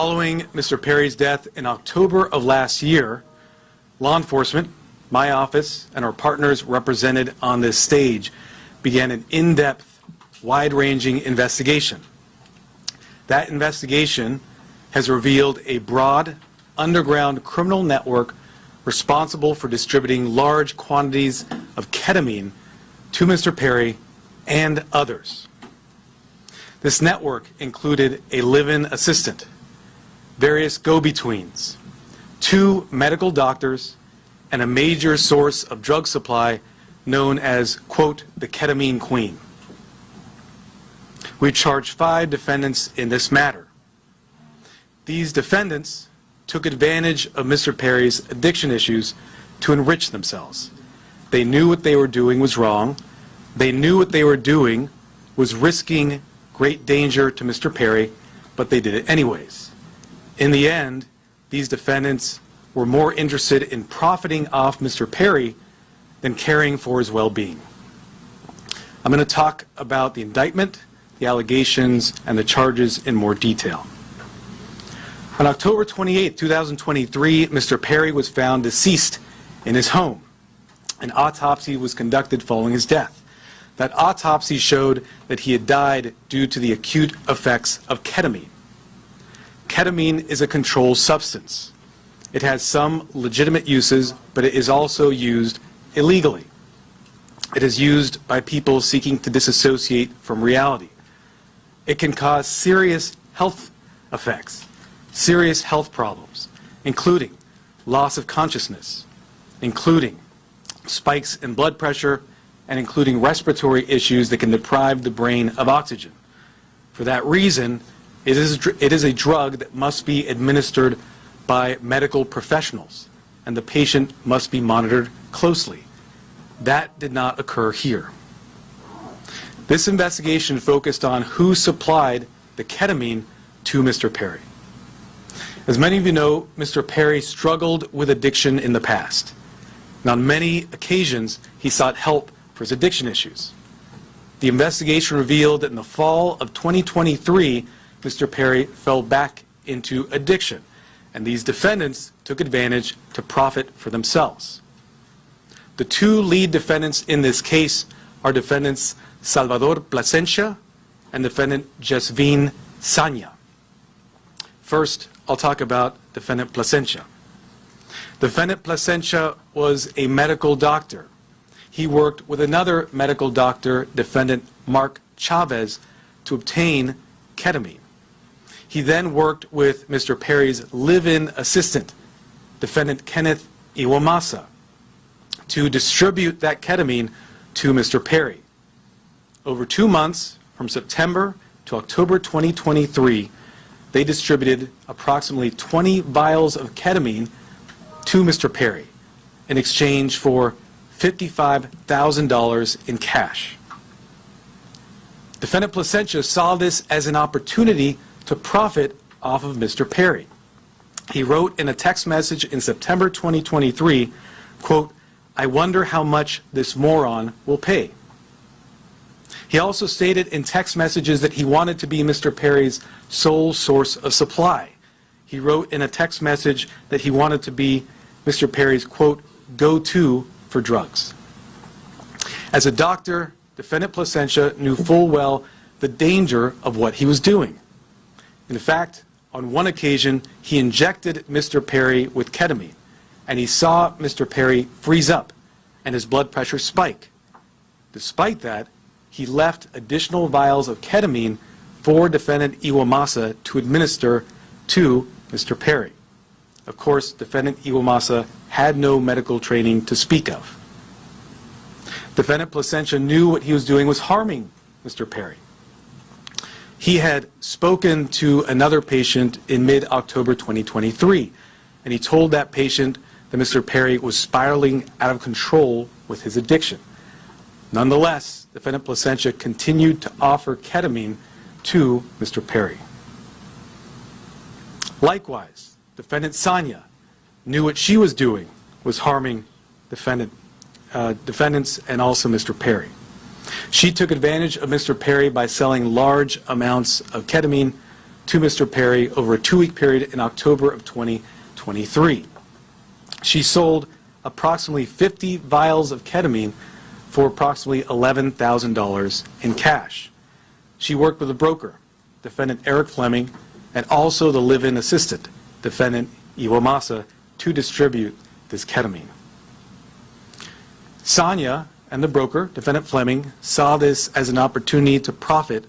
Following Mr. Perry's death in October of last year, law enforcement, my office, and our partners represented on this stage began an in-depth, wide-ranging investigation. That investigation has revealed a broad, underground criminal network responsible for distributing large quantities of ketamine to Mr. Perry and others. This network included a live-in assistant, various go-betweens, 2 medical doctors, and a major source of drug supply known as, quote, the ketamine queen. We charged 5 defendants in this matter. These defendants took advantage of Mr. Perry's addiction issues to enrich themselves. They knew what they were doing was wrong. They knew what they were doing was risking great danger to Mr. Perry, but they did it anyways. In the end, these defendants were more interested in profiting off Mr. Perry than caring for his well-being. I'm going to talk about the indictment, the allegations, and the charges in more detail. On October 28, 2023, Mr. Perry was found deceased in his home. An autopsy was conducted following his death. That autopsy showed that he had died due to the acute effects of ketamine. Ketamine is a controlled substance. It has some legitimate uses, but it is also used illegally. It is used by people seeking to disassociate from reality. It can cause serious health effects, serious health problems, including loss of consciousness, including spikes in blood pressure, and including respiratory issues that can deprive the brain of oxygen. For that reason, it is a drug that must be administered by medical professionals, and the patient must be monitored closely. That did not occur here. This investigation focused on who supplied the ketamine to Mr. Perry. As many of you know, Mr. Perry struggled with addiction in the past. And on many occasions, he sought help for his addiction issues. The investigation revealed that in the fall of 2023, Mr. Perry fell back into addiction, and these defendants took advantage to profit for themselves. The 2 lead defendants in this case are defendants Salvador Plasencia and defendant Jasvin Sanya. First, I'll talk about defendant Plasencia. Defendant Plasencia was a medical doctor. He worked with another medical doctor, defendant Mark Chavez, to obtain ketamine. He then worked with Mr. Perry's live-in assistant, defendant Kenneth Iwamasa, to distribute that ketamine to Mr. Perry. Over 2 months, from September to October 2023, they distributed approximately 20 vials of ketamine to Mr. Perry in exchange for $55,000 in cash. Defendant Plasencia saw this as an opportunity to profit off of Mr. Perry. He wrote in a text message in September 2023, quote, "I wonder how much this moron will pay." He also stated in text messages that he wanted to be Mr. Perry's sole source of supply. He wrote in a text message that he wanted to be Mr. Perry's, quote, "go-to for drugs." As a doctor, defendant Plasencia knew full well the danger of what he was doing. In fact, on one occasion, he injected Mr. Perry with ketamine, and he saw Mr. Perry freeze up and his blood pressure spike. Despite that, he left additional vials of ketamine for defendant Iwamasa to administer to Mr. Perry. Of course, defendant Iwamasa had no medical training to speak of. Defendant Plasencia knew what he was doing was harming Mr. Perry. He had spoken to another patient in mid-October 2023, and he told that patient that Mr. Perry was spiraling out of control with his addiction. Nonetheless, defendant Plasencia continued to offer ketamine to Mr. Perry. Likewise, defendant Sanya knew what she was doing was harming defendants and also Mr. Perry. She took advantage of Mr. Perry by selling large amounts of ketamine to Mr. Perry over a 2-week period in October of 2023. She sold approximately 50 vials of ketamine for approximately $11,000 in cash. She worked with a broker, defendant Eric Fleming, and also the live-in assistant, defendant Iwamasa, to distribute this ketamine. Sonia and the broker, defendant Fleming, saw this as an opportunity to profit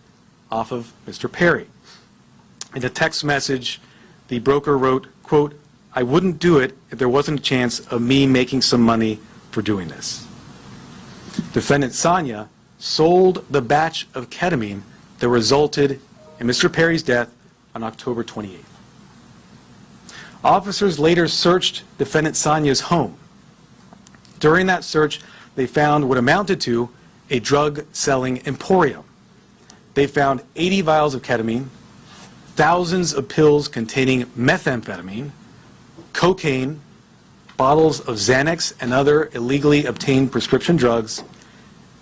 off of Mr. Perry. In a text message, the broker wrote, quote, "I wouldn't do it if there wasn't a chance of me making some money for doing this." Defendant Sonia sold the batch of ketamine that resulted in Mr. Perry's death on October 28th. Officers later searched defendant Sonia's home. During that search, they found what amounted to a drug-selling emporium. They found 80 vials of ketamine, thousands of pills containing methamphetamine, cocaine, bottles of Xanax and other illegally obtained prescription drugs,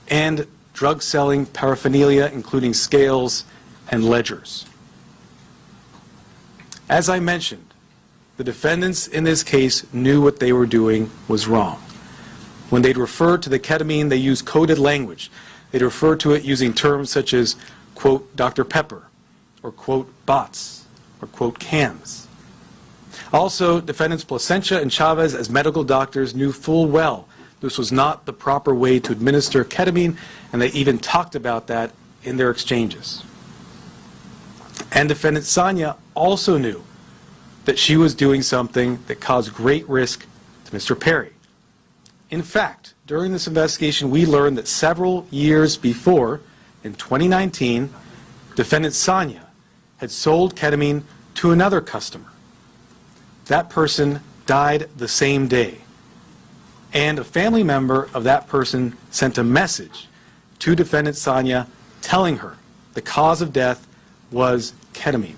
and drug-selling paraphernalia, including scales and ledgers. As I mentioned, the defendants in this case knew what they were doing was wrong. When they'd refer to the ketamine, they used coded language. They'd refer to it using terms such as, quote, Dr. Pepper, or quote, bots, or quote, cans. Also, defendants Placencia and Chavez, as medical doctors, knew full well this was not the proper way to administer ketamine, and they even talked about that in their exchanges. And defendant Sonia also knew that she was doing something that caused great risk to Mr. Perry. In fact, during this investigation, we learned that several years before, in 2019, defendant Sonia had sold ketamine to another customer. That person died the same day. And a family member of that person sent a message to defendant Sonia telling her the cause of death was ketamine.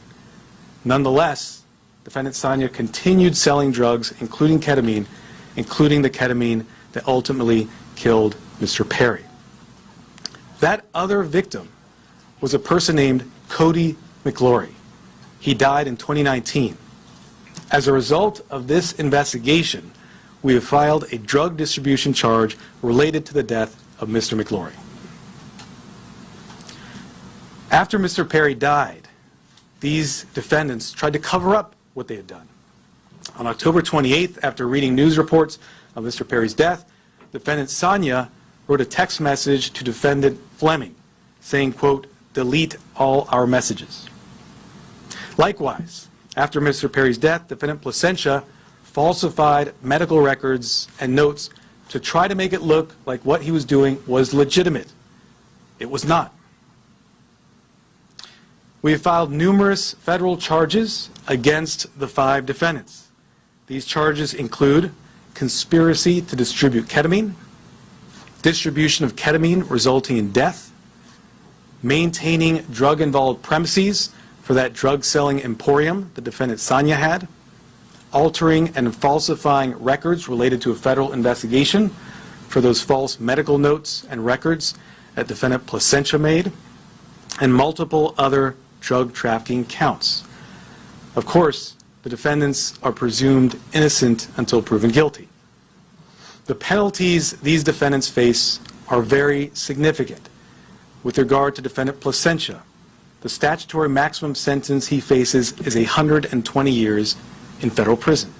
Nonetheless, defendant Sonia continued selling drugs, including the ketamine that ultimately killed Mr. Perry. That other victim was a person named Cody McLaury. He died in 2019. As a result of this investigation, we have filed a drug distribution charge related to the death of Mr. McLaury. After Mr. Perry died, these defendants tried to cover up what they had done. On October 28th, after reading news reports of Mr. Perry's death, defendant Sonia wrote a text message to defendant Fleming saying, quote, delete all our messages. Likewise, after Mr. Perry's death, defendant Placencia falsified medical records and notes to try to make it look like what he was doing was legitimate. It was not. We have filed numerous federal charges against the 5 defendants. These charges include conspiracy to distribute ketamine, distribution of ketamine resulting in death, maintaining drug-involved premises for that drug-selling emporium the defendant Sonia had, altering and falsifying records related to a federal investigation for those false medical notes and records that defendant Placencia made, and multiple other drug trafficking counts. Of course, the defendants are presumed innocent until proven guilty. The penalties these defendants face are very significant. With regard to defendant Placencia, the statutory maximum sentence he faces is 120 years in federal prison.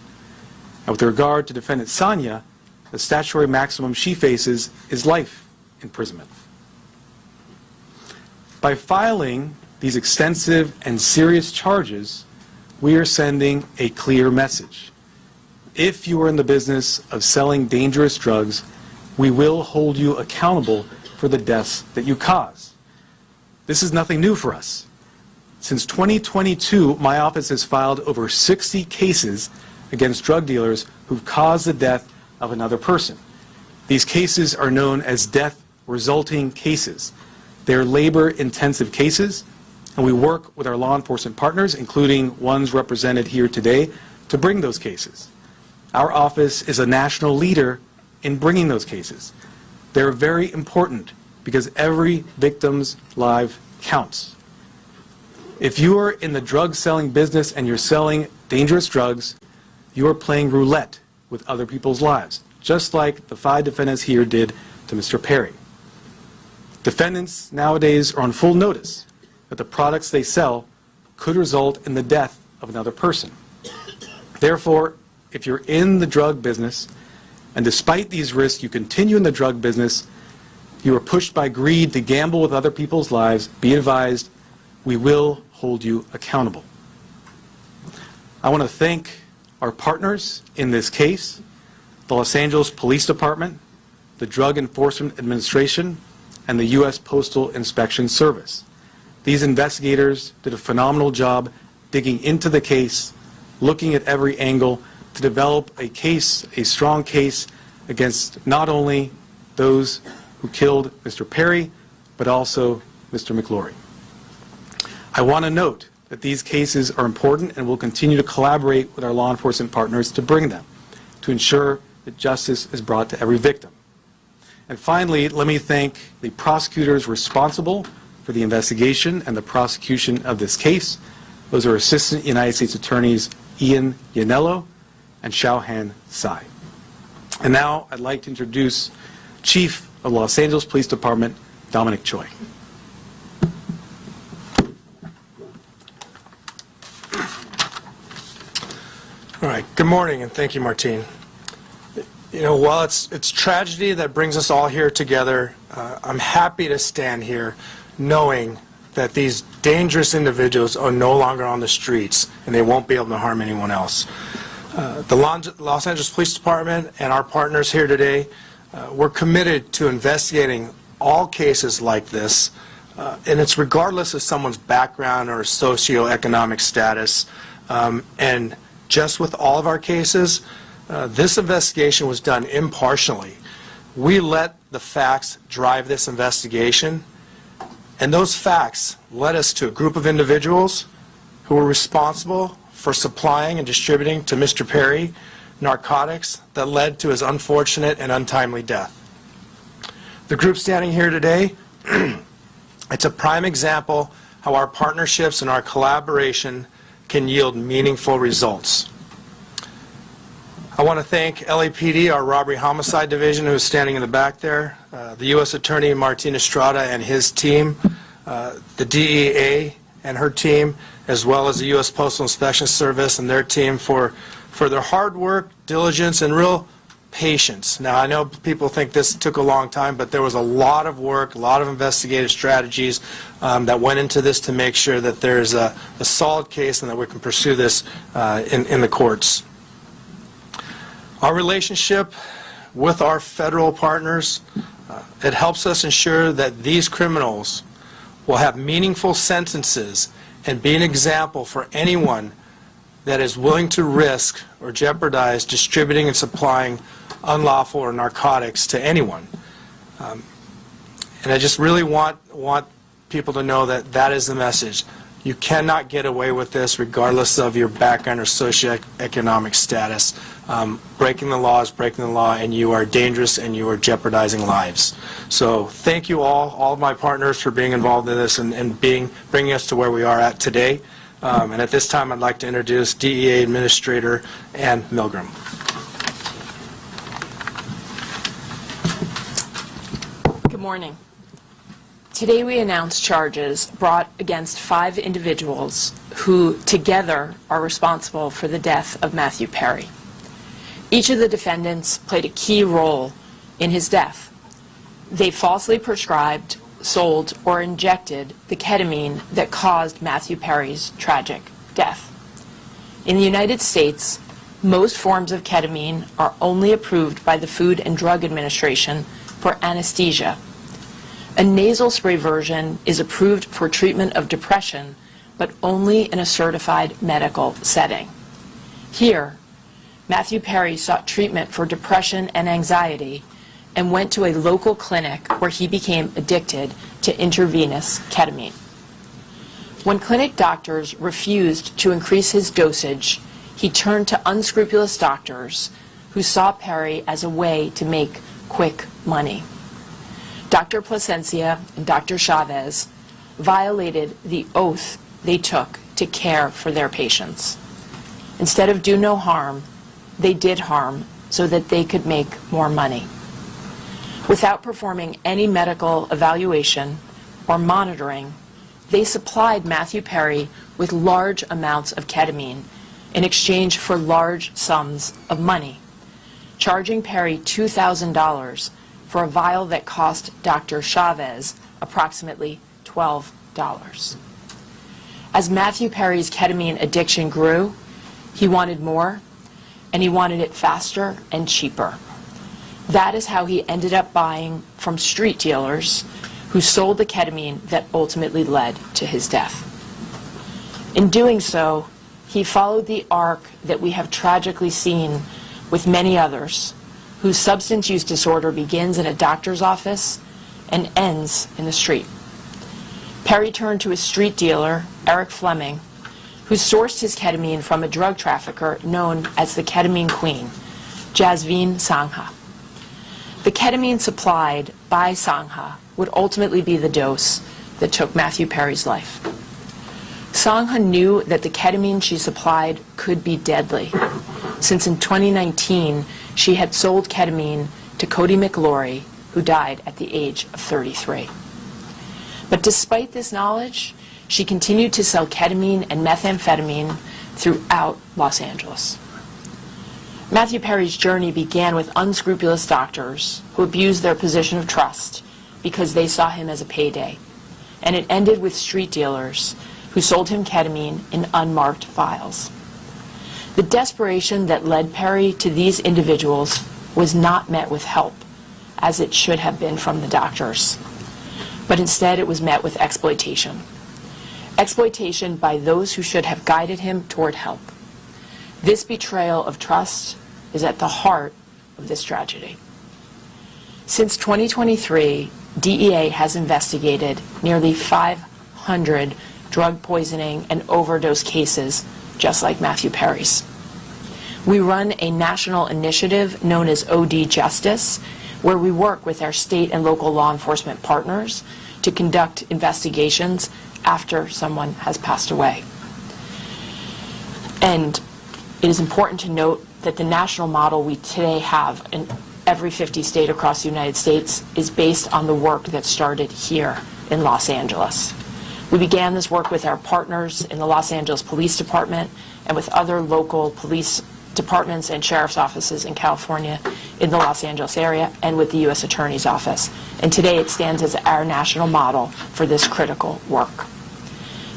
And with regard to defendant Sonia, the statutory maximum she faces is life imprisonment. By filing these extensive and serious charges, we are sending a clear message. If you are in the business of selling dangerous drugs, we will hold you accountable for the deaths that you cause. This is nothing new for us. Since 2022, my office has filed over 60 cases against drug dealers who've caused the death of another person. These cases are known as death-resulting cases. They're labor-intensive cases, and we work with our law enforcement partners, including ones represented here today, to bring those cases. Our office is a national leader in bringing those cases. They're very important because every victim's life counts. If you are in the drug selling business and you're selling dangerous drugs, you are playing roulette with other people's lives, just like the 5 defendants here did to Mr. Perry. Defendants nowadays are on full notice that the products they sell could result in the death of another person. Therefore, if you're in the drug business, and despite these risks you continue in the drug business, you are pushed by greed to gamble with other people's lives, be advised, we will hold you accountable. I want to thank our partners in this case, the Los Angeles Police Department, the Drug Enforcement Administration, and the U.S. Postal Inspection Service. These investigators did a phenomenal job digging into the case, looking at every angle to develop a case, a strong case, against not only those who killed Mr. Perry, but also Mr. McLaury. I want to note that these cases are important and will continue to collaborate with our law enforcement partners to bring them, to ensure that justice is brought to every victim. And finally, let me thank the prosecutors responsible for the investigation and the prosecution of this case. Those are Assistant United States Attorneys Ian Yanello and Xiaohan Tsai. And now I'd like to introduce Chief of Los Angeles Police Department, Dominic Choi. All right, good morning, and thank you, Martine. You know, while it's tragedy that brings us all here together, I'm happy to stand here knowing that these dangerous individuals are no longer on the streets and they won't be able to harm anyone else. The Los Angeles Police Department and our partners here today, we're committed to investigating all cases like this, and it's regardless of someone's background or socioeconomic status. And just with all of our cases, this investigation was done impartially. We let the facts drive this investigation, and those facts led us to a group of individuals who were responsible for supplying and distributing to Mr. Perry narcotics that led to his unfortunate and untimely death. The group standing here today, it's a prime example how our partnerships and our collaboration can yield meaningful results. I want to thank LAPD, our Robbery Homicide Division, who is standing in the back there, the U.S. Attorney Martin Estrada and his team, the DEA and her team, as well as the U.S. Postal Inspection Service and their team for their hard work, diligence, and real patience. Now, I know people think this took a long time, but there was a lot of work, a lot of investigative strategies that went into this to make sure that there's a solid case and that we can pursue this in the courts. Our relationship with our federal partners, it helps us ensure that these criminals will have meaningful sentences and be an example for anyone that is willing to risk or jeopardize distributing and supplying unlawful or narcotics to anyone. And I just really want people to know that that is the message. You cannot get away with this regardless of your background or socioeconomic status. Breaking the law is breaking the law, and you are dangerous and you are jeopardizing lives. So thank you all of my partners for being involved in this and bringing us to where we are at today. And at this time I'd like to introduce DEA Administrator Ann Milgram. Good morning. Today we announce charges brought against 5 individuals who together are responsible for the death of Matthew Perry. Each of the defendants played a key role in his death. They falsely prescribed, sold, or injected the ketamine that caused Matthew Perry's tragic death. In the United States, most forms of ketamine are only approved by the Food and Drug Administration for anesthesia. A nasal spray version is approved for treatment of depression, but only in a certified medical setting. Here, Matthew Perry sought treatment for depression and anxiety and went to a local clinic where he became addicted to intravenous ketamine. When clinic doctors refused to increase his dosage, he turned to unscrupulous doctors who saw Perry as a way to make quick money. Dr. Plasencia and Dr. Chavez violated the oath they took to care for their patients. Instead of do no harm, they did harm so that they could make more money. Without performing any medical evaluation or monitoring, they supplied Matthew Perry with large amounts of ketamine in exchange for large sums of money, charging Perry $2,000 for a vial that cost Dr. Chavez approximately $12. As Matthew Perry's ketamine addiction grew, he wanted more, and he wanted it faster and cheaper. That is how he ended up buying from street dealers who sold the ketamine that ultimately led to his death. In doing so, he followed the arc that we have tragically seen with many others, whose substance use disorder begins in a doctor's office and ends in the street. Perry turned to a street dealer, Eric Fleming, who sourced his ketamine from a drug trafficker known as the ketamine queen, Jasveen Sangha. The ketamine supplied by Sangha would ultimately be the dose that took Matthew Perry's life. Sangha knew that the ketamine she supplied could be deadly, since in 2019 she had sold ketamine to Cody McLaury, who died at the age of 33. But despite this knowledge, she continued to sell ketamine and methamphetamine throughout Los Angeles. Matthew Perry's journey began with unscrupulous doctors who abused their position of trust because they saw him as a payday, and it ended with street dealers who sold him ketamine in unmarked vials. The desperation that led Perry to these individuals was not met with help, as it should have been from the doctors, but instead it was met with exploitation. Exploitation by those who should have guided him toward help. This betrayal of trust is at the heart of this tragedy. Since 2023, DEA has investigated nearly 500 drug poisoning and overdose cases just like Matthew Perry's. We run a national initiative known as OD Justice, where we work with our state and local law enforcement partners to conduct investigations after someone has passed away. And it is important to note that the national model we today have in every 50 state across the United States is based on the work that started here in Los Angeles. We began this work with our partners in the Los Angeles Police Department and with other local police departments and sheriff's offices in California, in the Los Angeles area, and with the U.S. Attorney's Office. And today it stands as our national model for this critical work.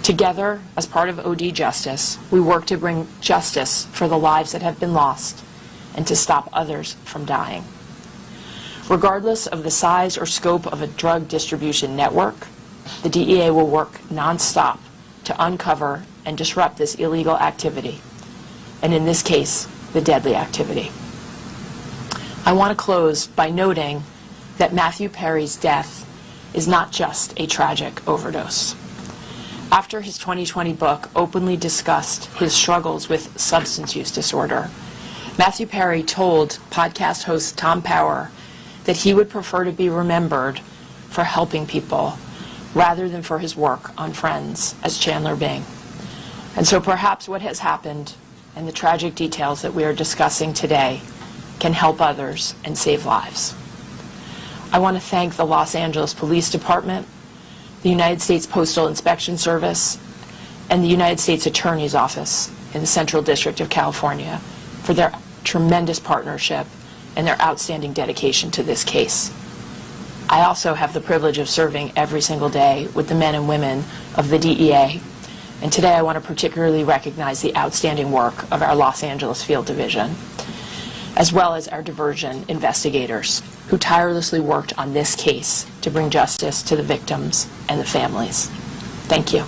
Together, as part of OD Justice, we work to bring justice for the lives that have been lost and to stop others from dying. Regardless of the size or scope of a drug distribution network, the DEA will work nonstop to uncover and disrupt this illegal activity, and in this case, the deadly activity. I want to close by noting that Matthew Perry's death is not just a tragic overdose. After his 2020 book openly discussed his struggles with substance use disorder, Matthew Perry told podcast host Tom Power that he would prefer to be remembered for helping people rather than for his work on Friends as Chandler Bing. And so perhaps what has happened and the tragic details that we are discussing today can help others and save lives. I want to thank the Los Angeles Police Department, the United States Postal Inspection Service, and the United States Attorney's Office in the Central District of California for their tremendous partnership and their outstanding dedication to this case. I also have the privilege of serving every single day with the men and women of the DEA, and today I want to particularly recognize the outstanding work of our Los Angeles Field Division, as well as our diversion investigators who tirelessly worked on this case to bring justice to the victims and the families. Thank you.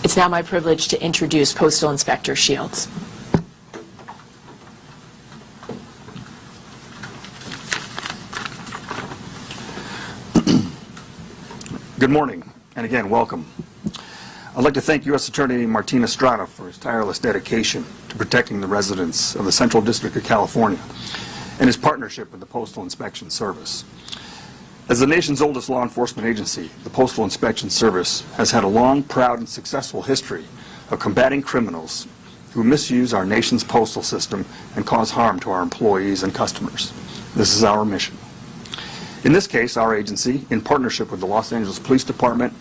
It's now my privilege to introduce Postal Inspector Shields. Good morning, and again, welcome. I'd like to thank U.S. Attorney Martin Estrada for his tireless dedication to protecting the residents of the Central District of California and his partnership with the Postal Inspection Service. As the nation's oldest law enforcement agency, the Postal Inspection Service has had a long, proud, and successful history of combating criminals who misuse our nation's postal system and cause harm to our employees and customers. This is our mission. In this case, our agency, in partnership with the Los Angeles Police Department,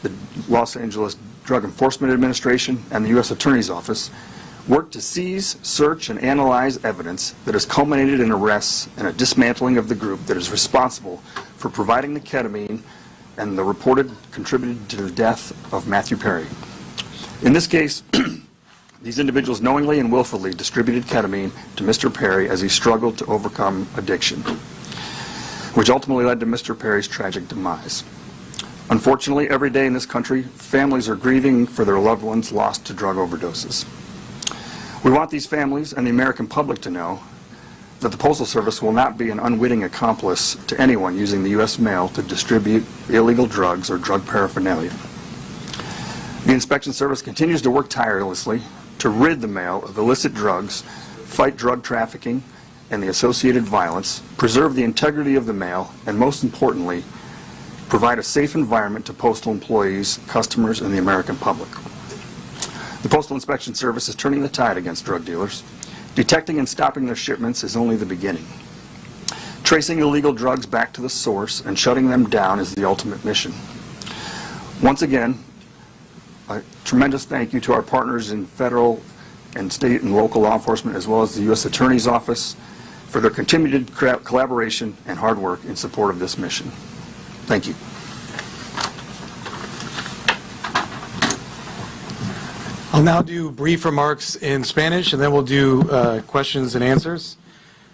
the Los Angeles Drug Enforcement Administration, and the U.S. Attorney's Office, worked to seize, search, and analyze evidence that has culminated in arrests and a dismantling of the group that is responsible for providing the ketamine and the reported contributed to the death of Matthew Perry. In this case, these individuals knowingly and willfully distributed ketamine to Mr. Perry as he struggled to overcome addiction, which ultimately led to Mr. Perry's tragic demise. Unfortunately, every day in this country, families are grieving for their loved ones lost to drug overdoses. We want these families and the American public to know that the Postal Service will not be an unwitting accomplice to anyone using the U.S. mail to distribute illegal drugs or drug paraphernalia. The Inspection Service continues to work tirelessly to rid the mail of illicit drugs, fight drug trafficking and the associated violence, preserve the integrity of the mail, and most importantly, provide a safe environment to postal employees, customers, and the American public. The Postal Inspection Service is turning the tide against drug dealers. Detecting and stopping their shipments is only the beginning. Tracing illegal drugs back to the source and shutting them down is the ultimate mission. Once again, a tremendous thank you to our partners in federal and state and local law enforcement, as well as the U.S. Attorney's Office, for their continued collaboration and hard work in support of this mission. Thank you. I'll now do brief remarks in Spanish, and then we'll do questions and answers.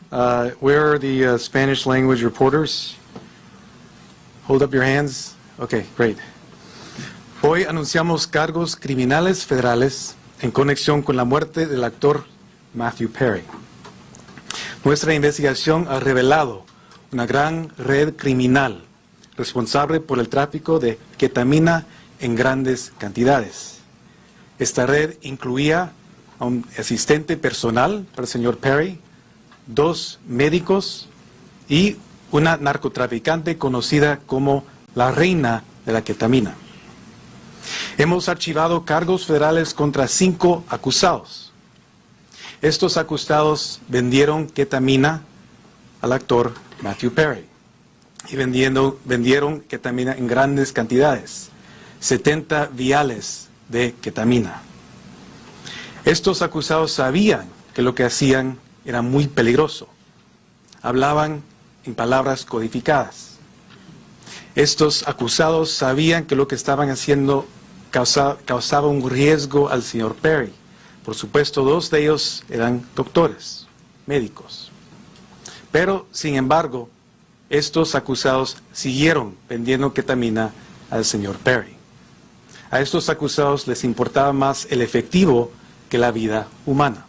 Where are the Spanish language reporters? Hold up your hands. Okay, great. Hoy anunciamos cargos criminales federales en conexión con la muerte del actor Matthew Perry. Nuestra investigación ha revelado una gran red criminal responsable por el tráfico de ketamina en grandes cantidades. Esta red incluía a un asistente personal para el señor Perry, 2 médicos y una narcotraficante conocida como la reina de la ketamina. Hemos archivado cargos federales contra 5 acusados. Estos acusados vendieron ketamina al actor Matthew Perry y vendieron ketamina en grandes cantidades, 70 viales de ketamina. Estos acusados sabían que lo que hacían era muy peligroso. Hablaban en palabras codificadas. Estos acusados sabían que lo que estaban haciendo causaba un riesgo al señor Perry. Por supuesto, 2 de ellos eran doctores, médicos. Pero, sin embargo, estos acusados siguieron vendiendo ketamina al señor Perry. A estos acusados les importaba más el efectivo que la vida humana.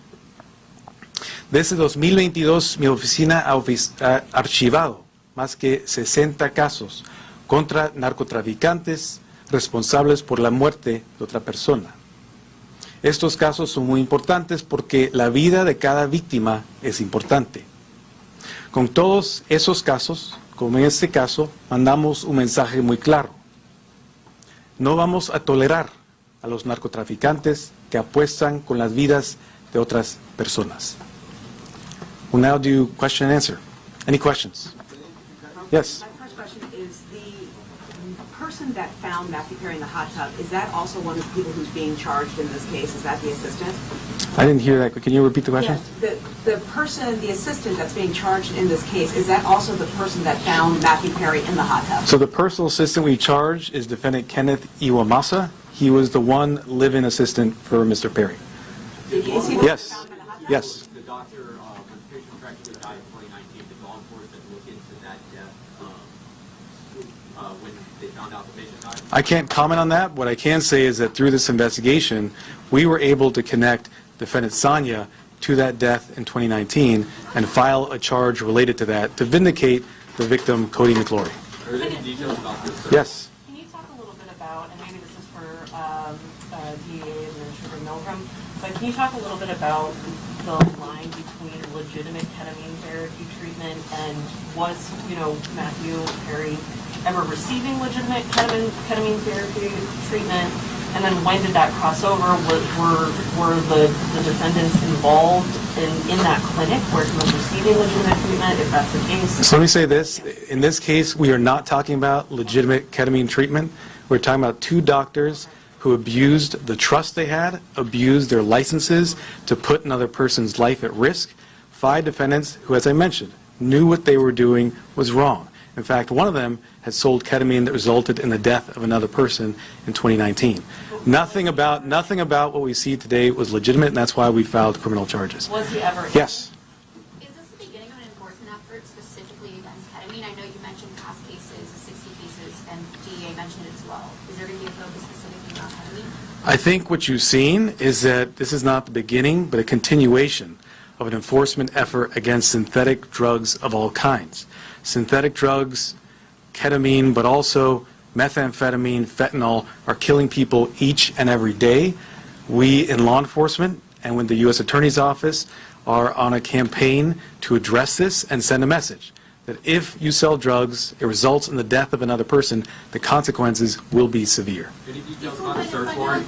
Desde 2022, mi oficina ha archivado más que 60 casos contra narcotraficantes responsables por la muerte de otra persona. Estos casos son muy importantes porque la vida de cada víctima es importante. Con todos esos casos, como en este caso, mandamos un mensaje muy claro. No vamos a tolerar a los narcotraficantes que apuestan con las vidas de otras personas. We'll now do question and answer. Any questions? Yes. My first question is, the person that found Matthew Perry in the hot tub, is that also one of the people who's being charged in this case? Is that the assistant? I didn't hear that. Can you repeat the question? Yes. The person, the assistant that's being charged in this case, is that also the person that found Matthew Perry in the hot tub? So the personal assistant we charged is defendant Kenneth Iwamasa. He was the one live-in assistant for Mr. Perry. Is he the one Yes. found in the hot tub? Yes. The doctor, when the patient practically died in 2019, did law enforcement look into that death when they found out the patient died? I can't comment on that. What I can say is that through this investigation, we were able to connect defendant Sonia to that death in 2019 and file a charge related to that to vindicate the victim, Cody McLaury. Are there any details about this? Yes. Can you talk a little bit about, and maybe this is for DEA Administrator Milgram, but can you talk a little bit about the line between legitimate ketamine therapy treatment and was, Matthew Perry ever receiving legitimate ketamine therapy treatment? And then when did that cross over? Were the defendants involved in that clinic where he was receiving legitimate treatment, if that's the case? So let me say this. In this case, we are not talking about legitimate ketamine treatment. We're talking about two doctors who abused the trust they had, abused their licenses to put another person's life at risk. 5 defendants who, as I mentioned, knew what they were doing was wrong. In fact, one of them had sold ketamine that resulted in the death of another person in 2019. Nothing about what we see today was legitimate, and that's why we filed criminal charges. Was he ever? Yes. Is this the beginning of an enforcement effort specifically against ketamine? I know you mentioned past cases, 60 cases, and DEA mentioned it as well. Is there going to be a focus specifically on ketamine? I think what you've seen is that this is not the beginning, but a continuation of an enforcement effort against synthetic drugs of all kinds. Synthetic drugs, ketamine, but also methamphetamine, fentanyl, are killing people each and every day. We in law enforcement and with the U.S. Attorney's Office are on a campaign to address this and send a message that if you sell drugs, it results in the death of another person, the consequences will be severe. Any details on the search warrant?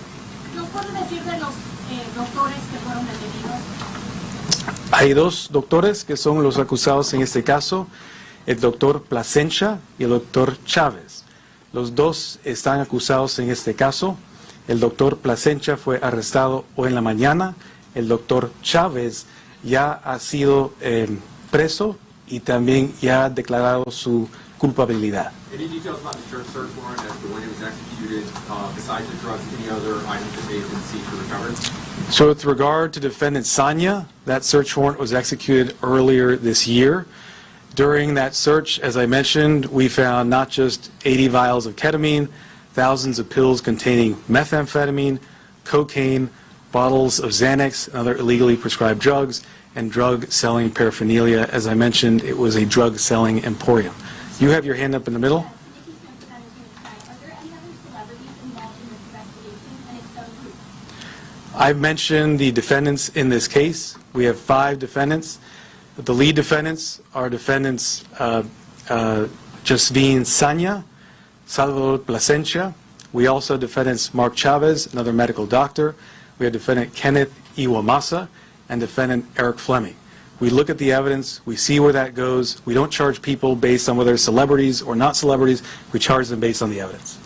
Hay dos doctores que son los acusados en este caso, el doctor Plasencia y el doctor Chávez. Los dos están acusados en este caso. El doctor Plasencia fue arrestado hoy en la mañana. El doctor Chávez ya ha sido preso y también ya ha declarado su culpabilidad. Any details about the search warrant as to when it was executed, besides the drugs, any other items that may have been seized or recovered? So with regard to defendant Sanya, that search warrant was executed earlier this year. During that search, as I mentioned, we found not just 80 vials of ketamine, thousands of pills containing methamphetamine, cocaine, bottles of Xanax and other illegally prescribed drugs, and drug-selling paraphernalia. As I mentioned, it was a drug-selling emporium. You have your hand up in the middle. I've mentioned the defendants in this case. We have 5 defendants. The lead defendants are defendants Jasvin Sanya, Salvador Plasencia. We also have defendants Mark Chavez, another medical doctor. We have defendant Kenneth Iwamasa and defendant Eric Fleming. We look at the evidence, we see where that goes. We don't charge people based on whether they're celebrities or not celebrities. We charge them based on the evidence.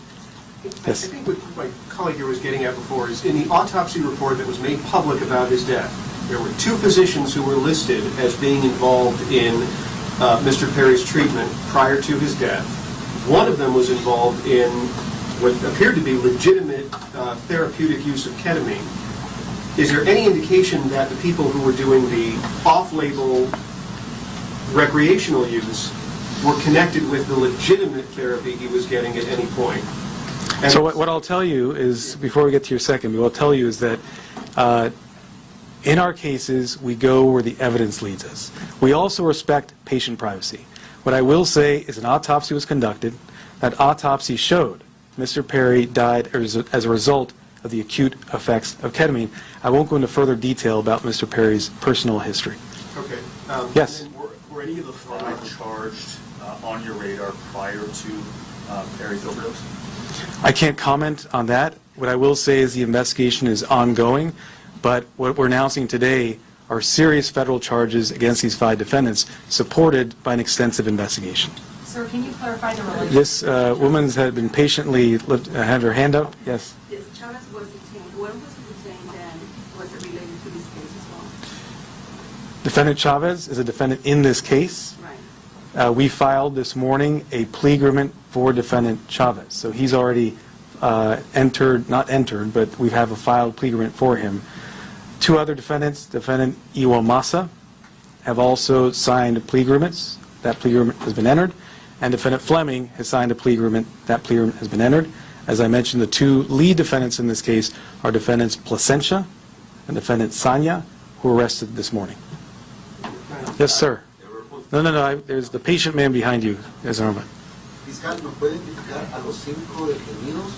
Yes. I think what my colleague here was getting at before is in the autopsy report that was made public about his death, there were 2 physicians who were listed as being involved in Mr. Perry's treatment prior to his death. One of them was involved in what appeared to be legitimate therapeutic use of ketamine. Is there any indication that the people who were doing the off-label recreational use were connected with the legitimate therapy he was getting at any point? And So what I'll tell you is, before we get to your second, what I'll tell you is that in our cases, we go where the evidence leads us. We also respect patient privacy. What I will say is an autopsy was conducted. That autopsy showed Mr. Perry died as a result of the acute effects of ketamine. I won't go into further detail about Mr. Perry's personal history. Okay. Yes. And were any of the 5 charged on your radar prior to Perry's overdose? I can't comment on that. What I will say is the investigation is ongoing, but what we're announcing today are serious federal charges against these 5 defendants, supported by an extensive investigation. Sir, can you clarify the relationship? This woman had been patiently had her hand up. Yes. Yes, Chavez was detained. When was he detained and was it related to this case as well? Defendant Chavez is a defendant in this case. Right. We filed this morning a plea agreement for defendant Chavez. So he's already not entered, but we have a filed plea agreement for him. 2 other defendants, defendant Iwamasa, have also signed plea agreements. That plea agreement has been entered. And defendant Fleming has signed a plea agreement. That plea agreement has been entered. As I mentioned, the 2 lead defendants in this case are defendants Plasencia and defendant Sanya, who were arrested this morning. Yes, sir. No. There's the patient man behind you, Norma. Fiscal, ¿nos puede identificar a los 5 detenidos?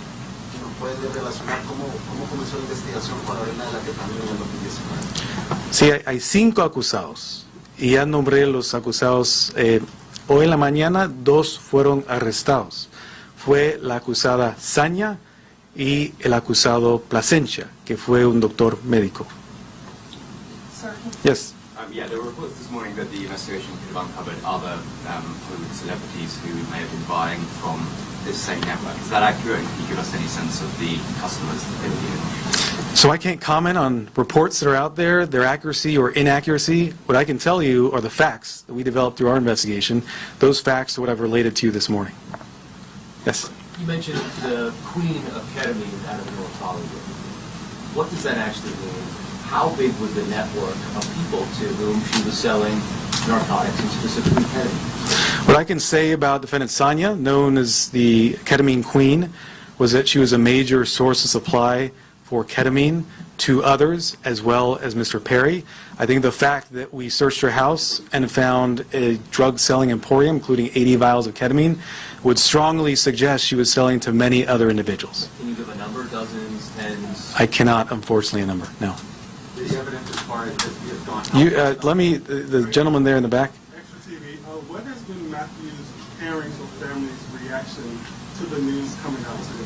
puede relacionar cómo comenzó la investigación para ver la ketamina en el 2019. Sí, hay 5 acusados y ya nombré los acusados. Hoy en la mañana 2 fueron arrestados. Fue la acusada Saña y el acusado Plasencia, que fue un doctor médico. Yes. Yeah, there were reports this morning that the investigation could have uncovered other Hollywood celebrities who may have been buying from this same network. Is that accurate? Can you give us any sense of the customers that they were dealing with? So I can't comment on reports that are out there, their accuracy or inaccuracy. What I can tell you are the facts that we developed through our investigation. Those facts are what I've related to you this morning. Yes. You mentioned the queen of ketamine out of North Hollywood. What does that actually mean? How big was the network of people to whom she was selling narcotics and specifically ketamine? What I can say about defendant Saña, known as the ketamine queen, was that she was a major source of supply for ketamine to others as well as Mr. Perry. I think the fact that we searched her house and found a drug-selling emporium, including 80 vials of ketamine, would strongly suggest she was selling to many other individuals. Can you give a number, dozens, tens? I cannot, unfortunately, a number, no. The evidence as far as this has gone. The gentleman there in the back. Extra TV, what has been Matthew's parents or family's reaction to the news coming out today?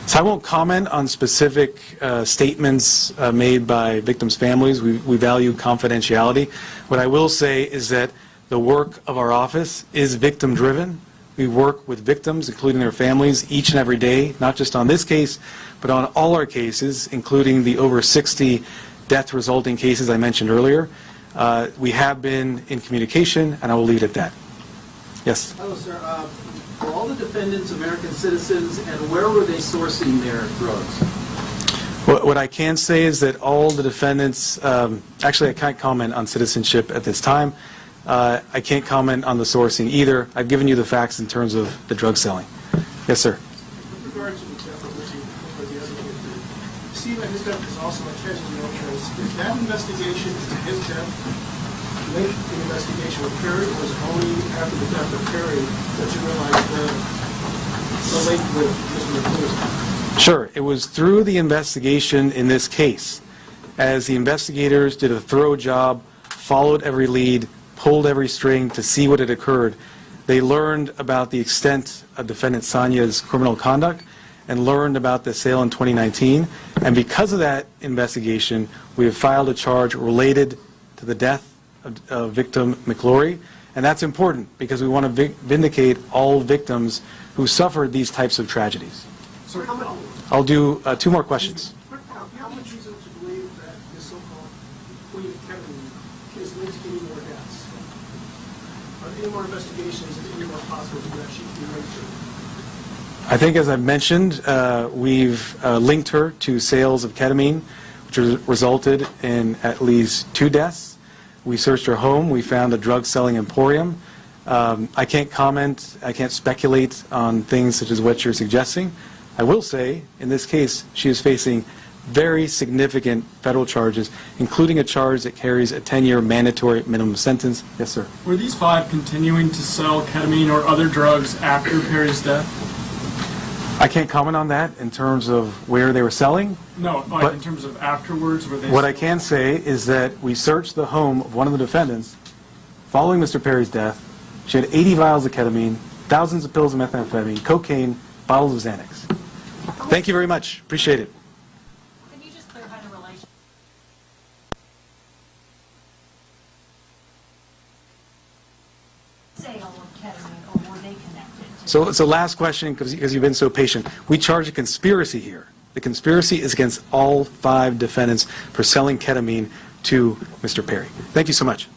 So I won't comment on specific statements made by victims' families. We value confidentiality. What I will say is that the work of our office is victim-driven. We work with victims, including their families, each and every day, not just on this case, but on all our cases, including the over 60 death-resulting cases I mentioned earlier. We have been in communication, and I will leave it at that. Yes? Hello, sir. Were all the defendants American citizens, and where were they sourcing their drugs? What I can say is that all the defendants, actually I can't comment on citizenship at this time. I can't comment on the sourcing either. I've given you the facts in terms of the drug selling. Yes, sir. With regard to the death of the see that his death is also a catch no trace. Is that investigation into his death linked to the investigation with Perry, or was it only after the death of Perry that you realized the link with Mr. McClure's? Sure. It was through the investigation in this case, as the investigators did a thorough job, followed every lead, pulled every string to see what had occurred. They learned about the extent of defendant Saña's criminal conduct and learned about the sale in 2019. And because of that investigation, we have filed a charge related to the death of victim McClure. And that's important because we want to vindicate all victims who suffered these types of tragedies. So I'll do 2 more questions. how much reason to believe that this so-called queen of ketamine is linked to any more deaths? Are there any more investigations and any more possible that she could be linked to? I think, as I've mentioned, we've linked her to sales of ketamine, which resulted in at least 2 deaths. We searched her home. We found a drug-selling emporium. I can't comment, I can't speculate on things such as what you're suggesting. I will say, in this case, she is facing very significant federal charges, including a charge that carries a 10-year mandatory minimum sentence. Yes, sir. Were these 5 continuing to sell ketamine or other drugs after Perry's death? I can't comment on that in terms of where they were selling. No, but in terms of afterwards, were they What I can say is that we searched the home of one of the defendants following Mr. Perry's death. She had 80 vials of ketamine, thousands of pills of methamphetamine, cocaine, bottles of Xanax. Thank you very much. Appreciate it. Can you just clarify the relation? Sale of ketamine, or were they connected? So it's the last question because you've been so patient. We charge a conspiracy here. The conspiracy is against all 5 defendants for selling ketamine to Mr. Perry. Thank you so much.